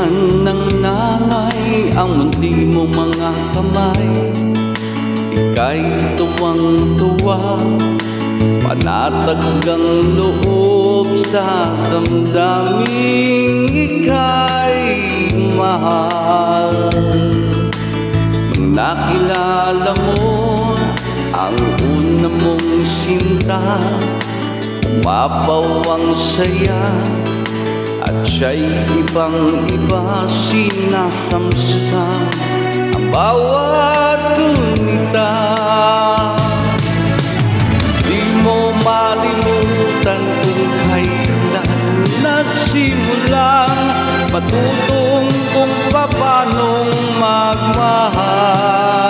Tinulungan ng nanay ang munti mo mga kamay. Ika'y tuwang-tuwa, panatag ang loob sa damdaming ika'y mahal. Nung nakilala mo ang una mong sinta, umapaw ang saya at siya'y ibang-iba, sinasamsam ang bawat gunita. Di mo malimutan kung kailan nagsimulang matutong kung paanong magmahal.